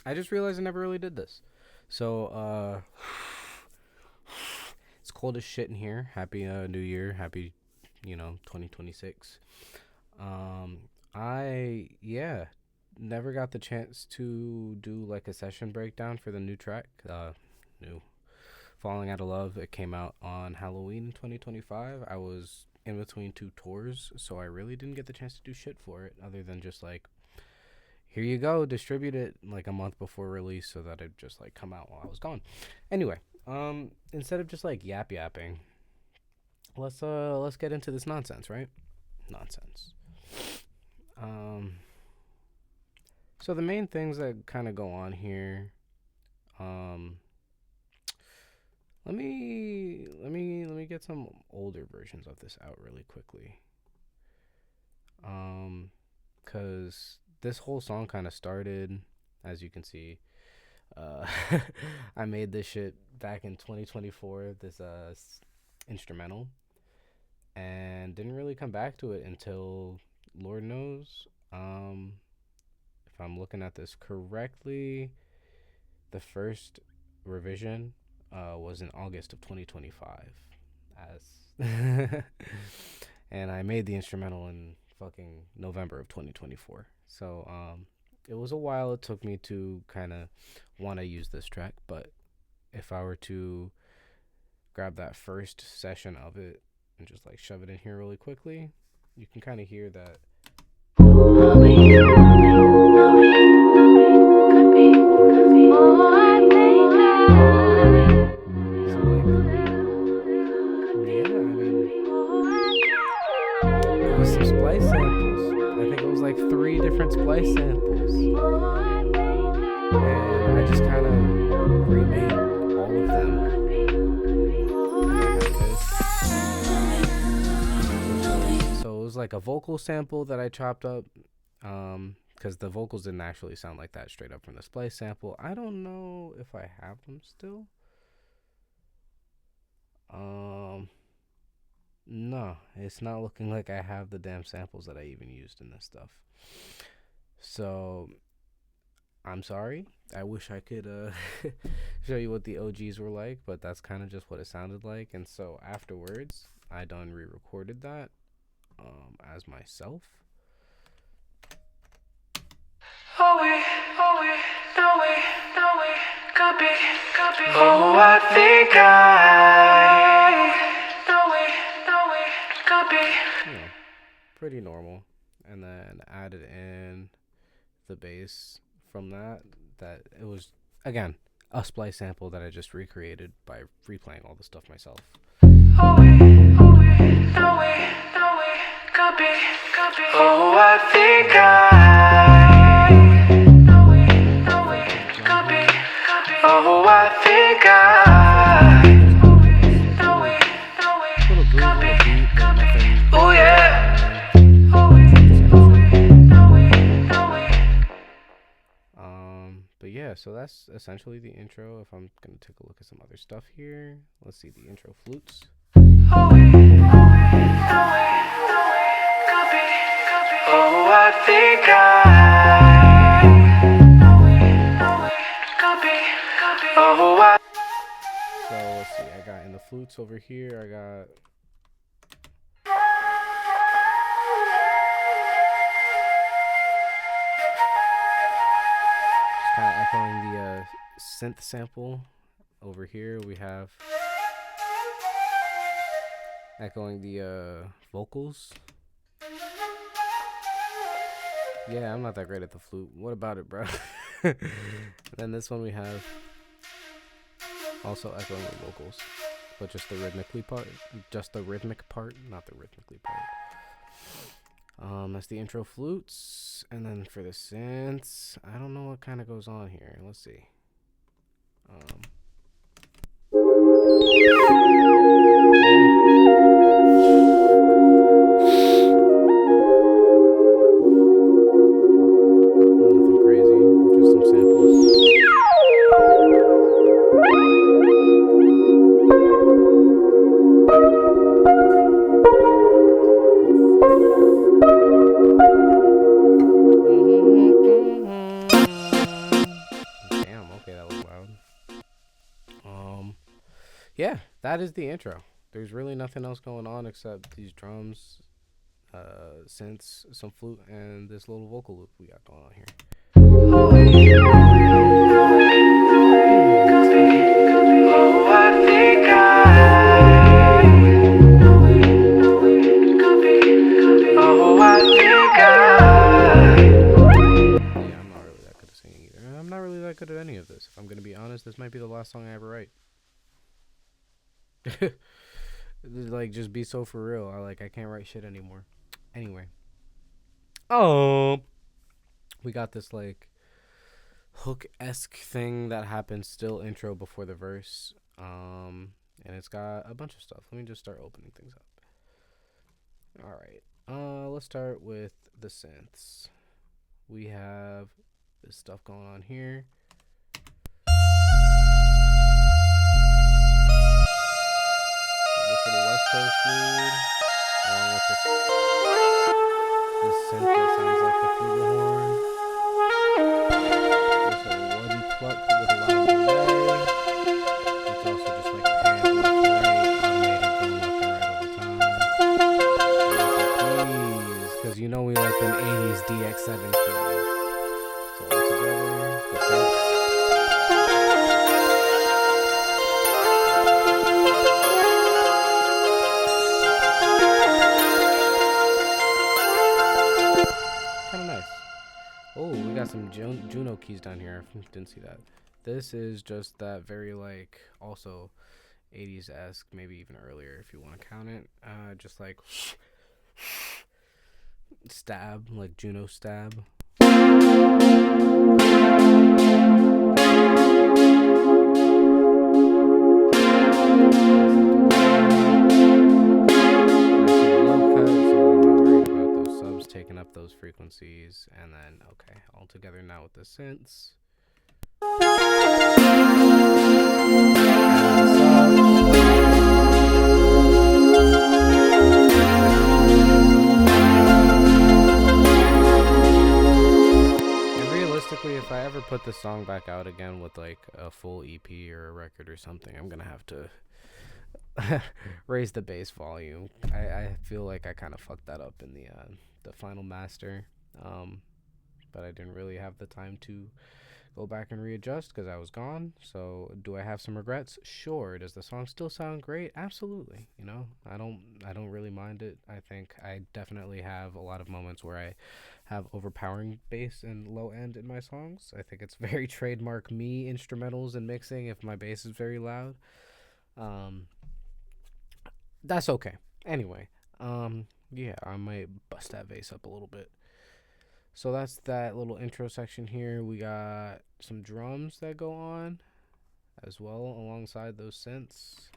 I just realized I never really did this. So, it's cold as shit in here. Happy New Year. Happy, 2026. Um, yeah, never got the chance to do like a session breakdown for the new track. New Falling Out of Love. It came out on Halloween 2025. I was in between two tours, so I really didn't get the chance to do shit for it other than just like, here you go, distribute it like a month before release so that it just like come out while I was gone. Anyway, instead of just like yapping, let's get into this nonsense, right? Nonsense. Um, so the main things that kind of go on here, um, let me get some older versions of this out really quickly. Cause this whole song kind of started, as you can see. Uh, I made this shit back in 2024. This instrumental, and didn't really come back to it until Lord knows. If I'm looking at this correctly, the first revision was in August of 2025. As and I made the instrumental in fucking November of 2024. So it was a while it took me to kind of want to use this track, but if I were to grab that first session of it and just like shove it in here really quickly, you can kind of hear that. Yeah, I mean, it was some splice samples. I think it was like three different splice samples. And I just kind of remade all of them. So it was like a vocal sample that I chopped up. Because the vocals didn't actually sound like that straight up from the splice sample. I don't know if I have them still. No, it's not looking like I have the damn samples that I even used in this stuff. So I'm sorry. I wish I could show you what the OGs were like, but that's kind of just what it sounded like. And so afterwards, I done re-recorded that as myself. Oh, I think Pretty normal. And then added in the bass from that it was, again, a splice sample that I just recreated by replaying all the stuff myself. Oh, I think Oh, I think Oh, yeah. But yeah, so that's essentially the intro. If I'm gonna take a look at some other stuff here, let's see the intro flutes. Oh, I think Oh, I So let's see, I got in the flutes over here, I got just kind of echoing the synth sample. Over here we have echoing the vocals. Yeah, I'm not that great at the flute. What about it, bro? Then this one we have also echoing the vocals, but just the rhythmic part, not the rhythmically part. That's the intro flutes, and then for the synths, I don't know what kind of goes on here. Let's see. Nothing crazy, just some samples. Yeah, that is the intro. There's really nothing else going on except these drums, synths, some flute, and this little vocal loop we got going on here. Excuse me. Oh, I think oh, I think Yeah, I'm not really that good at singing either. I'm not really that good at any of this. If I'm gonna be honest, this might be the last song I ever write. Like, just be so for real. I can't write shit anymore. Anyway, oh, we got this like hook esque thing that happens still intro before the verse. And it's got a bunch of stuff. Let me just start opening things up. All right. Let's start with the synths. We have this stuff going on here. This little West Coast lead, along with this synth that sounds like the flugelhorn. There's a wubby pluck with a loud delay. It's also just like panned left and right, automated going left and right over time. Keys, because you know we like them 80s DX7 keys. So all together, the synths. Kind of nice. Oh, we got some Juno keys down here. Didn't see that. This is just that very like also 80s esque, maybe even earlier if you want to count it. Just like stab, like Juno stab. Taking up those frequencies, and then okay, all together now with the synths. And realistically, if I ever put the song back out again with like a full EP or a record or something, I'm gonna have to raise the bass volume. I feel like I kind of fucked that up in the final master, but I didn't really have the time to go back and readjust because I was gone. So do I have some regrets? Sure. Does the song still sound great? Absolutely. You know, I don't really mind it. I think I definitely have a lot of moments where I have overpowering bass and low end in my songs. I think it's very trademark me instrumentals and mixing if my bass is very loud. Um, that's okay. Anyway, yeah, I might bust that bass up a little bit. So that's that little intro section here. We got some drums that go on as well alongside those synths.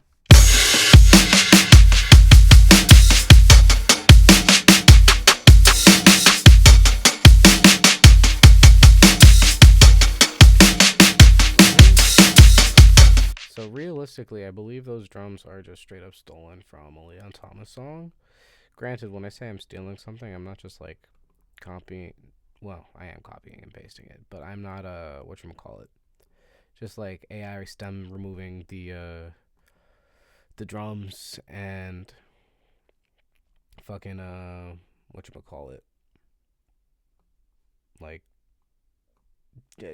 So realistically, I believe those drums are just straight up stolen from a Leon Thomas song. Granted, when I say I'm stealing something, I'm not just like copying. Well, I am copying and pasting it, but I'm not whatchamacallit, just like AI stem removing the drums and fucking whatchamacallit, like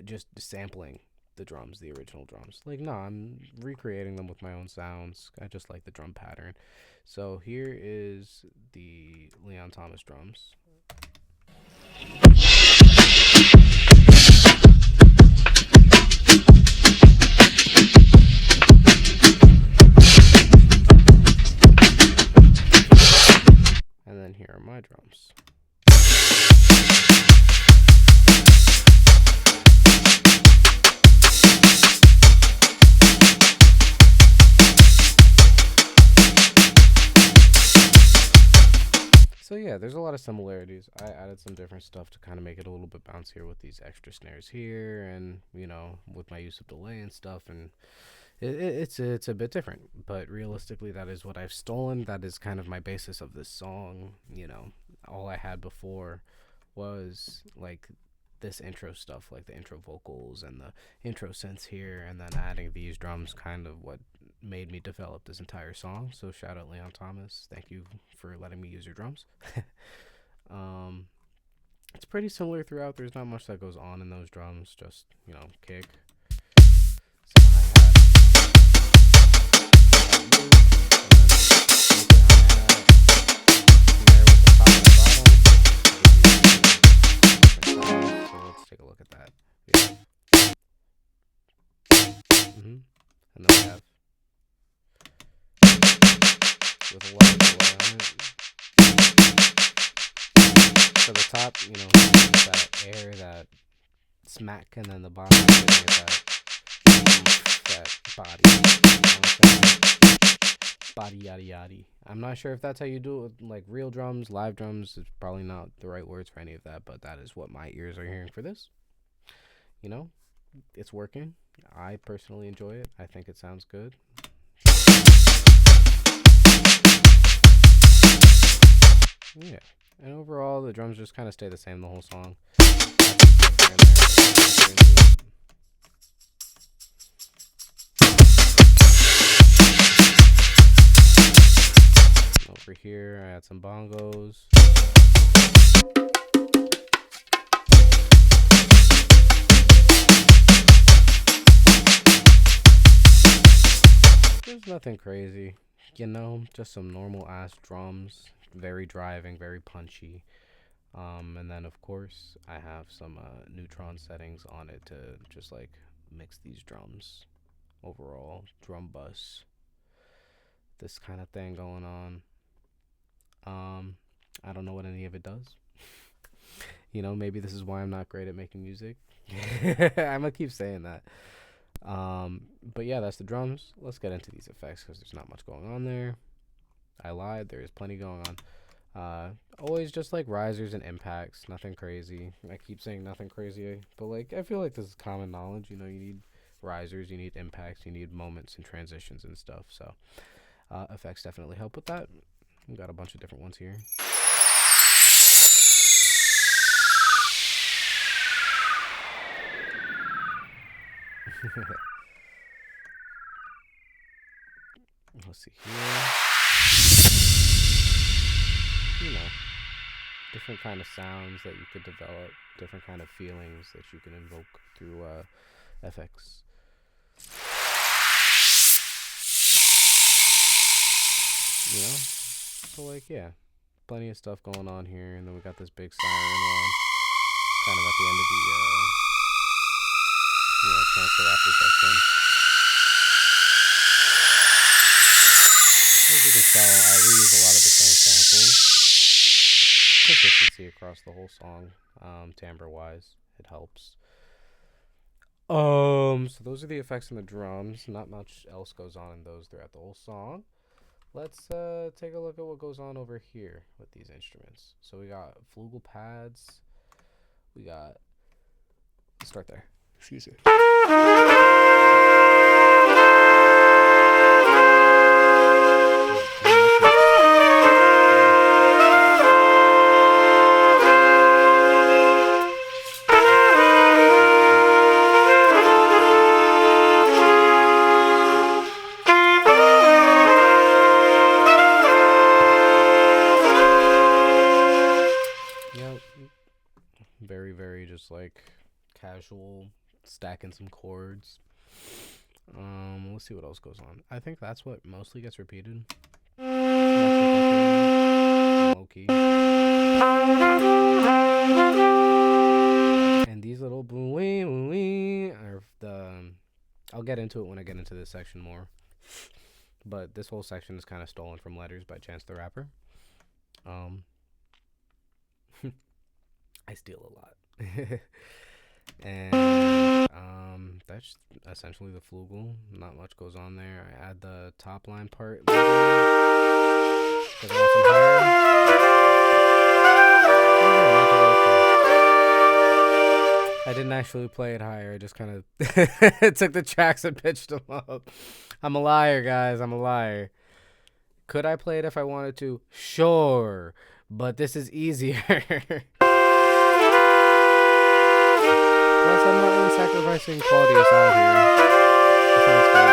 just sampling the drums, the original drums. Like, no, I'm recreating them with my own sounds. I just like the drum pattern. So here is the Leon Thomas drums. And then here are my drums. So yeah, there's a lot of similarities. I added some different stuff to kind of make it a little bit bouncier with these extra snares here, and you know, with my use of delay and stuff, and it's a bit different. But realistically, that is what I've stolen. That is kind of my basis of this song. You know, all I had before was like this intro stuff, like the intro vocals and the intro synths here, and then adding these drums, kind of what made me develop this entire song. So shout out Leon Thomas. Thank you for letting me use your drums. um, it's pretty similar throughout. There's not much that goes on in those drums. Just kick, some hi-hat, so let's take a look at that. And then we have with a lot of delay on it. So the top, that air, that smack, and then the bottom that body. Body yada yada. I'm not sure if that's how you do it with like real drums, live drums. It's probably not the right words for any of that, but that is what my ears are hearing for this. It's working. I personally enjoy it. I think it sounds good. Yeah. And overall, the drums just kind of stay the same the whole song. Over here, I had some bongos. There's nothing crazy, just some normal ass drums. Very driving, very punchy. And then of course I have some neutron settings on it to just like mix these drums. Overall, drum bus. This kind of thing going on. I don't know what any of it does. Maybe this is why I'm not great at making music. I'm gonna keep saying that. But yeah, that's the drums. Let's get into these effects because there's not much going on there. I lied. There is plenty going on. Always just like risers and impacts. Nothing crazy. I keep saying nothing crazy, but like I feel like this is common knowledge. You need risers, you need impacts, you need moments and transitions and stuff. So effects definitely help with that. We've got a bunch of different ones here. Let's see here. Different kind of sounds that you could develop, different kind of feelings that you can invoke through FX. So like plenty of stuff going on here, and then we got this big siren one, kind of at the end of the transfer after section. As you can tell, I reuse a lot of the same samples. Consistency across the whole song, timbre wise, it helps. So those are the effects in the drums. Not much else goes on in those throughout the whole song. Let's take a look at what goes on over here with these instruments. So we got flugel pads. Let's start there. Excuse me. Very, very just like casual, stacking some chords. Let's see what else goes on. I think that's what mostly gets repeated. Low-key. And these little boo-wee are I'll get into it when I get into this section more. But this whole section is kind of stolen from Letters by Chance the Rapper. I steal a lot. And that's essentially the flugel. Not much goes on there. I add the top line part because I want some higher. I didn't actually play it higher. I just kind of took the tracks and pitched them up. I'm a liar, guys. I'm a liar. Could I play it if I wanted to? Sure. But this is easier. Plus, I'm not really sacrificing quality of sound here. That sounds good.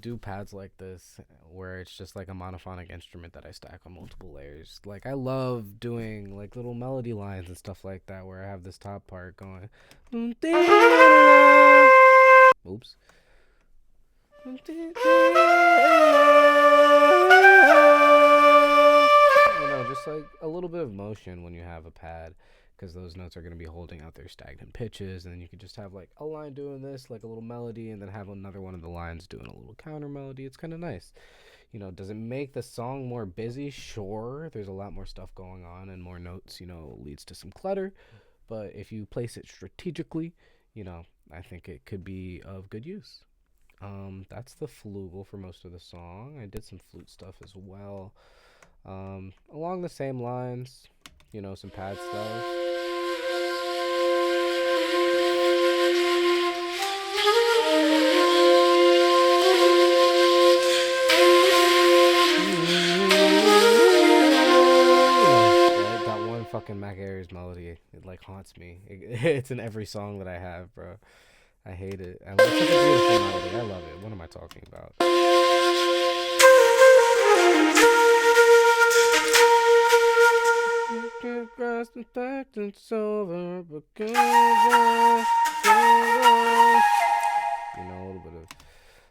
do pads like this where it's just like a monophonic instrument that I stack on multiple layers. Like I love doing like little melody lines and stuff like that where I have this top part going. Oops. Just like a little bit of motion when you have a pad, because those notes are going to be holding out their stagnant pitches, and then you can just have like a line doing this, like a little melody, and then have another one of the lines doing a little counter melody. It's kind of nice. Does it make the song more busy? Sure, there's a lot more stuff going on, and more notes, leads to some clutter. But if you place it strategically, I think it could be of good use. That's the flugel for most of the song. I did some flute stuff as well. Along the same lines, some pad stuff. That one fucking Mac Ayres melody, it like haunts me. It's in every song that I have, bro. I hate it. It's such a beautiful melody. I love it. What am I talking about? Grass the fact it's over, but a little bit of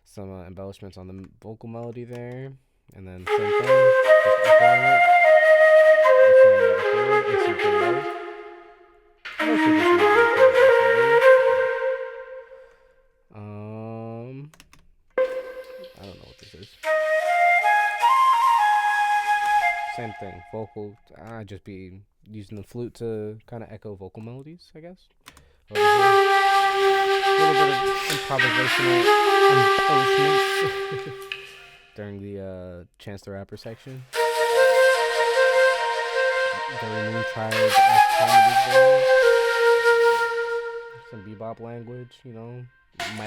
some embellishments on the vocal melody there, and then same thing, just echoing it. I don't know what this is. Same thing, vocal. I just be using the flute to kind of echo vocal melodies, I guess. A little bit of improvisational embellishments during the Chance the Rapper section. Very Moon Child there. Some bebop language, my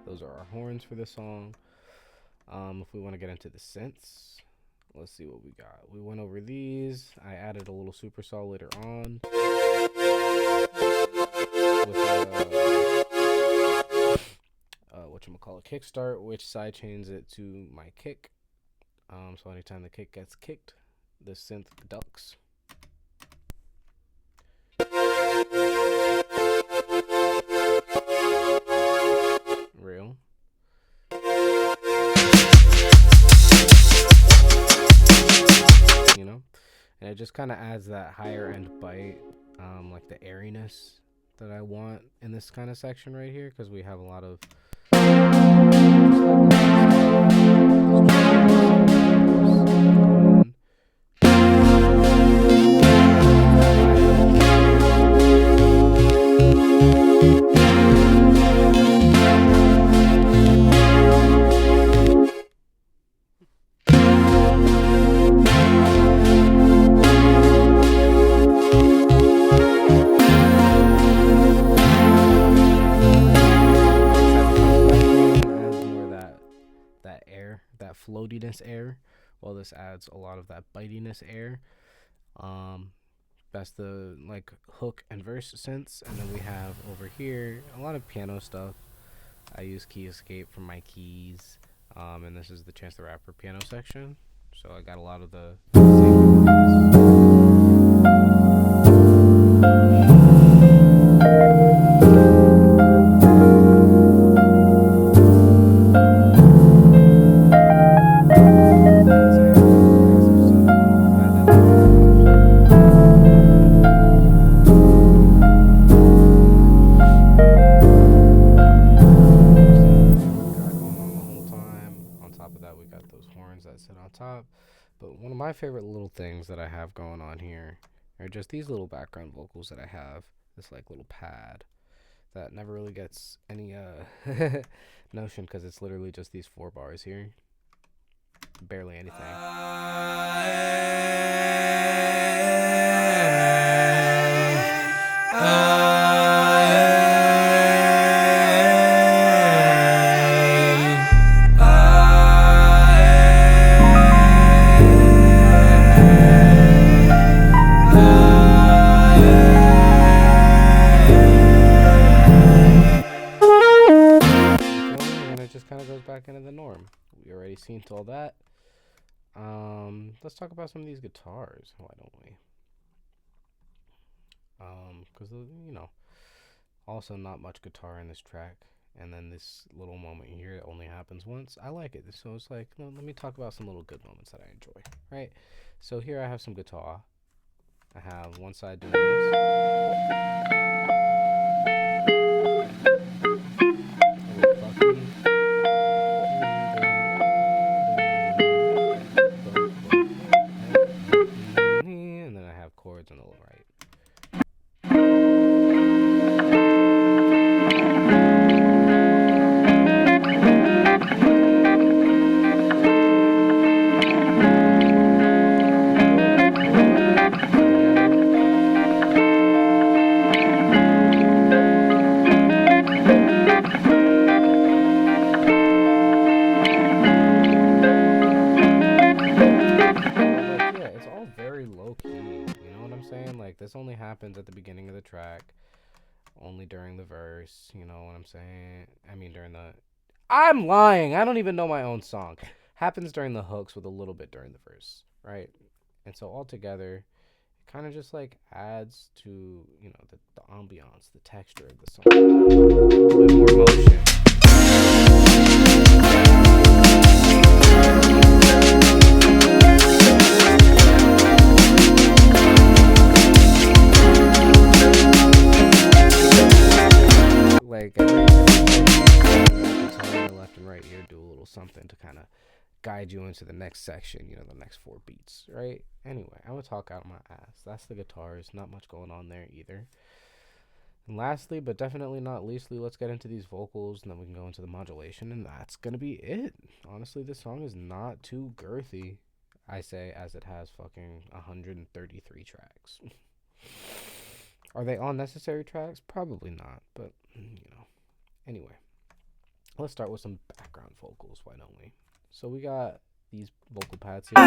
Those are our horns for the song. If we want to get into the synths, let's see what we got. We went over these. I added a little supersaw later on with whatchamacallit, kickstart, which sidechains it to my kick. So anytime the kick gets kicked, the synth ducks. Real. And it just kind of adds that higher end bite, like the airiness that I want in this kind of section right here, because we have a lot of floatiness air, while this adds a lot of that bitiness air. That's the like hook and verse synths, and then we have over here a lot of piano stuff. I use key escape for my keys, and this is the Chance the Rapper piano section, so I got a lot of the top. But one of my favorite little things that I have going on here are just these little background vocals that I have. This like little pad that never really gets any notion, because it's literally just these 4 bars here. Barely anything. it back into the norm. We already seen to all that. Let's talk about some of these guitars. Why don't we? Because also not much guitar in this track, and then this little moment here it only happens once. I like it, so it's like let me talk about some little good moments that I enjoy. Right. So here I have some guitar. I have one side doing this. And then I have chords on the right. This only happens at the beginning of the track, only during the verse, you know what I'm saying? I mean, I'm lying. I don't even know my own song. Happens during the hooks with a little bit during the verse, right? And so altogether, it kind of just like adds to, the ambiance, the texture of the song. A little bit more motion. Like every left and right here do a little something to kind of guide you into the next section, the next 4 beats, right? Anyway, I'm gonna talk out my ass. That's the guitars. Not much going on there either. And lastly, but definitely not leastly, let's get into these vocals, and then we can go into the modulation, and that's gonna be it. Honestly, this song is not too girthy, I say, as it has fucking 133 tracks. Are they all necessary tracks? Probably not, but Anyway, let's start with some background vocals, why don't we? So we got these vocal pads here.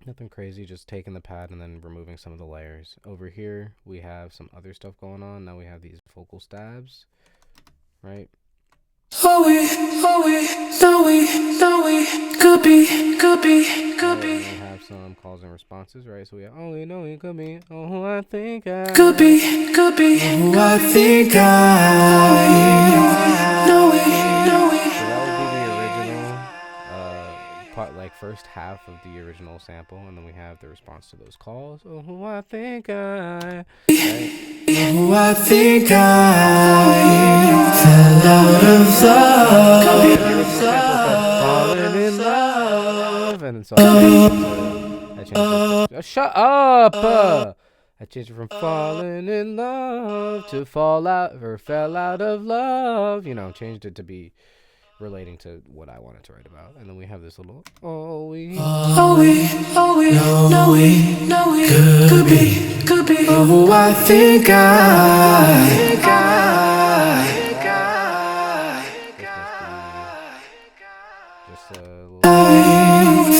Nothing crazy, just taking the pad and then removing some of the layers. Over here, we have some other stuff going on. Now we have these vocal stabs, right? Oh, we, could be. We have some calls and responses, right? So we have, oh, we know it could be. Oh, I think I could be. Oh, I think I know it. So that would be the original part, like first half of the original sample, and then we have the response to those calls. Oh, I think I. Right? Oh, I think I fell out of love. Falling in love, and so I changed it. Shut up! I changed it from falling in love to fall out or fell out of love. Changed it to be relating to what I wanted to write about. And then we have this little know we could be. Oh, I think I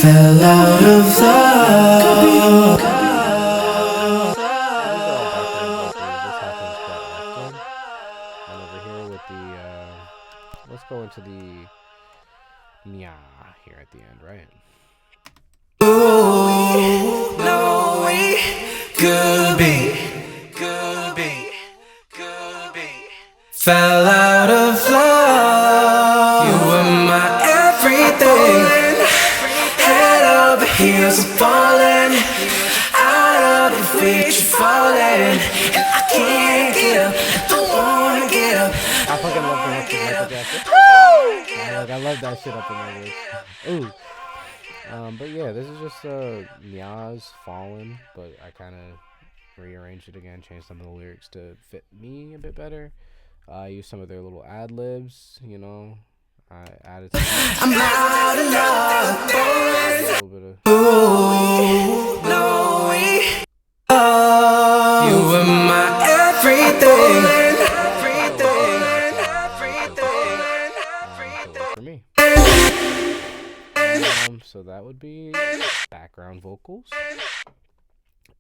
fell out of love. And over here with the let's go into the nya here at the end, right? Oh, no, we could be. Fell out of love. You were my everything. Head over heels and falling. Out of the feet you're falling. And I can't get up. Don't wanna get up. I fucking love the Michael Jackson. I love that shit up in my voice. Ooh. But yeah, this is just Mia's Fallen, but I kind of rearranged it again, changed some of the lyrics to fit me a bit better. I used some of their little ad libs, you know. I added some I'm out of love, a little bit of. you were my everything. For me. So that would be background vocals.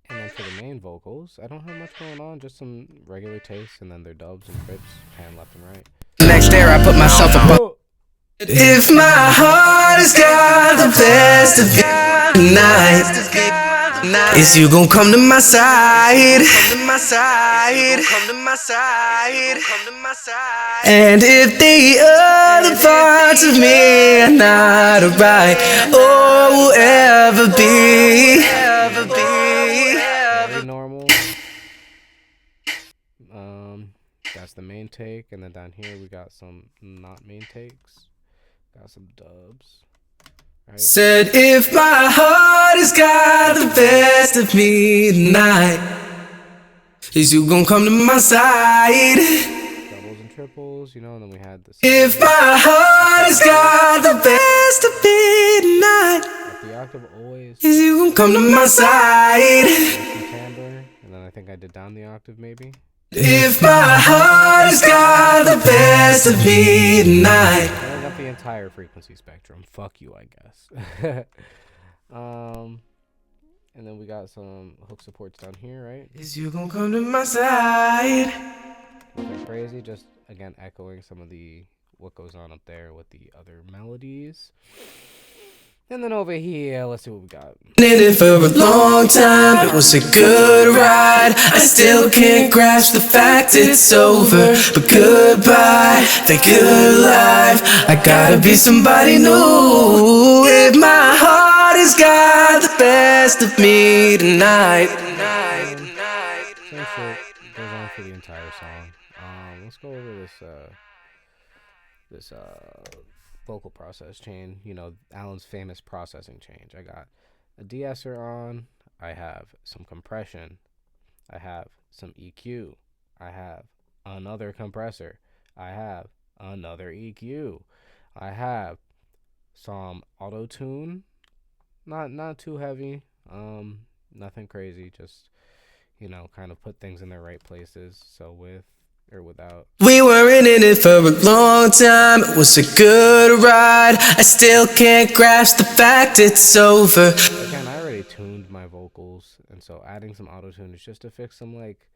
And then for the main vocals, I don't have much going on, just some regular takes, and then their dubs and crips, pan left and right. Next there, I put myself above. If my heart has got the best of you tonight, is you gon' come to my side? And if the other parts of me are not right or will ever be, Very normal. That's the main take, and then down here we got some not main takes. Got some dubs. Right. said if my heart has got the best of me tonight, is you gon' come to my side? Doubles and triples, you know, and then we had this. If my heart has got the best of me tonight, At the octave always. is you gon' come to my side? Some timbre, and then I think I did down the octave maybe. If my heart has got the best of me tonight. I got the entire frequency spectrum. Fuck you, I guess. And then we got some hook supports down here, right? Is you gon' come to my side? Nothing crazy, just again echoing some of the what goes on up there with the other melodies. And then over here, let's see what we got. In it for a long time, it was a good ride. I still can't grasp the fact it's over, but goodbye, thank good life. I gotta be somebody new. If my heart has got the best of me tonight. Same shit goes on for the entire song. Let's go over this vocal process chain, you know, Alan's famous processing change. I got a de-esser on, I have some compression, I have some EQ, I have another compressor, I have another EQ, I have some auto-tune, not too heavy, nothing crazy, just, you know, kind of put things in their right places. So with or without. We were in it for a long time, it was a good ride. I still can't grasp the fact it's over. Again, I already tuned my vocals, and so adding some auto-tune is just to fix some like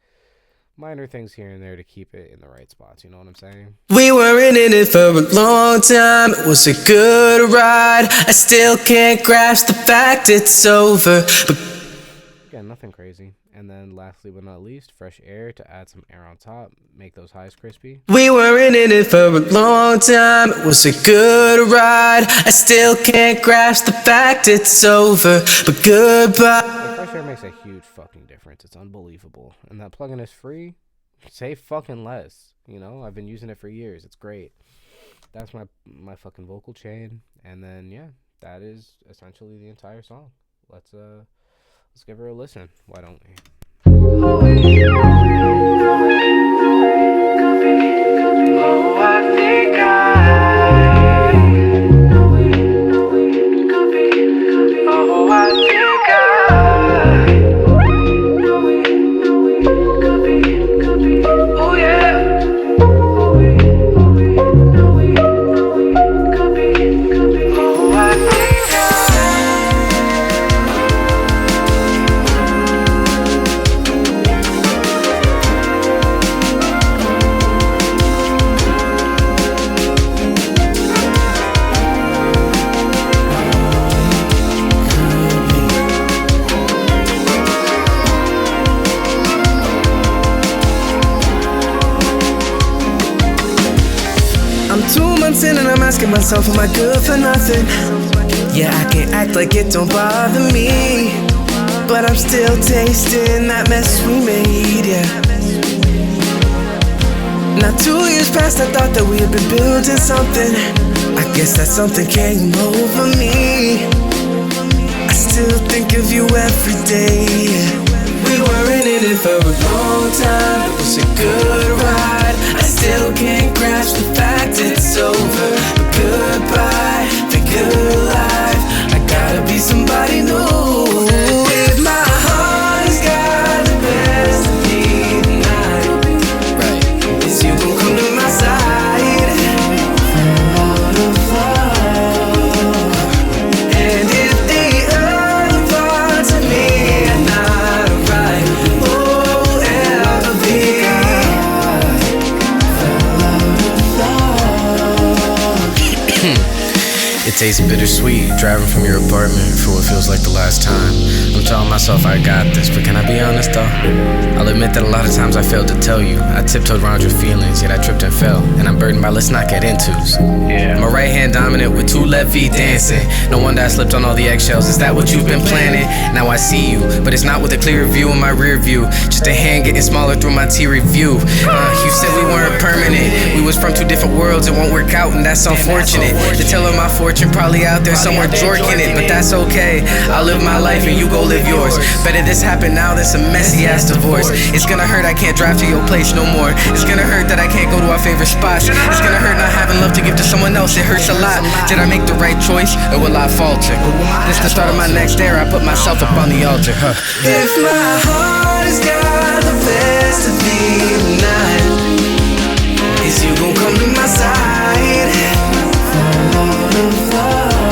minor things here and there to keep it in the right spots, you know what I'm saying? We were in it for a long time, it was a good ride. I still can't grasp the fact it's over, but again, nothing crazy. And then lastly but not least, fresh air to add some air on top, make those highs crispy. we were in it for a long time, it was a good ride. I still can't grasp the fact it's over, but goodbye. The fresh air makes a huge fucking difference. It's unbelievable. And that plugin is free. Say fucking less. You know, I've been using it for years. It's great. That's my fucking vocal chain. And then yeah, that is essentially the entire song. Let's give her a listen. Why don't we? Oh, I think and I'm asking myself, am I good for nothing? Yeah, I can't act like it don't bother me, but I'm still tasting that mess we made, yeah. Now 2 years past, I thought that we had been building something. I guess that something came over me. still think of you every day. We weren't in it for a long time, it was a good ride. I still can't grasp the fact it's over. Goodbye, the good life. I gotta be somebody new. If my heart has got the best of me tonight, right, is you gon' come to my side. Out of love. And if the other parts of me are not right, oh, ever be. It tastes bittersweet, driving from your apartment for what feels like the last time. I'm telling myself I got this, but can I be honest though? I'll admit that a lot of times I failed to tell you. I tiptoed around your feelings, yet I tripped and fell. And I'm burdened by let's not get into's. Yeah. My right hand dominant with two left feet dancing. No wonder I slipped on all the eggshells. Is that what you've been planning? Now I see you, but it's not with a clear view in my rear view. Just a hand getting smaller through my teary view. You said we weren't permanent. We was from two different worlds, it won't work out, and that's unfortunate. To tell her my fortune probably out there somewhere jorking it, but that's okay. I'll live my life and you go live yours. Better this happen now than some messy ass divorce. It's gonna hurt I can't drive to your place no more. It's gonna hurt that I can't go to our favorite spots. It's gonna hurt not having love to give to someone else. It hurts a lot. Did I make the right choice or will I falter? This the start of my next era. I put myself up on the altar. If my heart has got the best of me tonight, is you gon' come to my side? Out of love.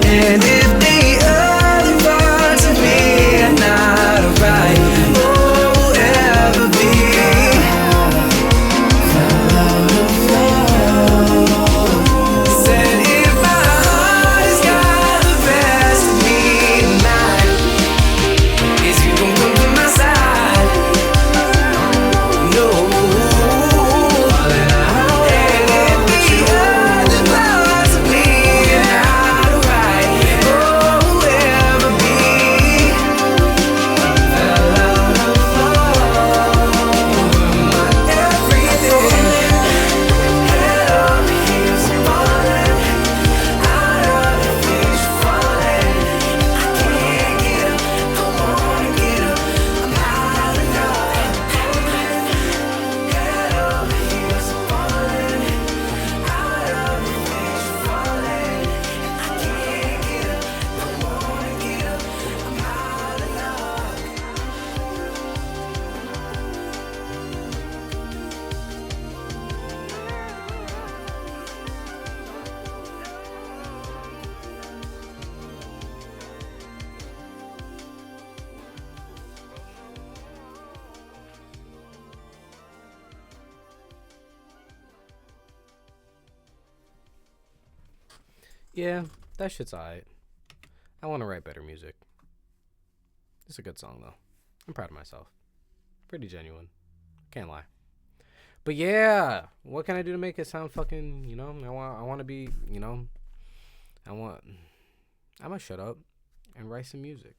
And if the other parts of me are not right, oh, ever be. Out of love. Said if my heart has got the best of me tonight, is you gon' come to my side? No. Yeah, that shit's alright. I want to write better music. It's a good song though. I'm proud of myself. Pretty genuine. Can't lie. But yeah, what can I do to make it sound fucking, I want to be, I'm gonna shut up and write some music.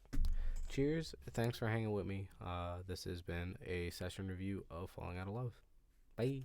Cheers. Thanks for hanging with me. This has been a session review of Falling Out of Love. Bye.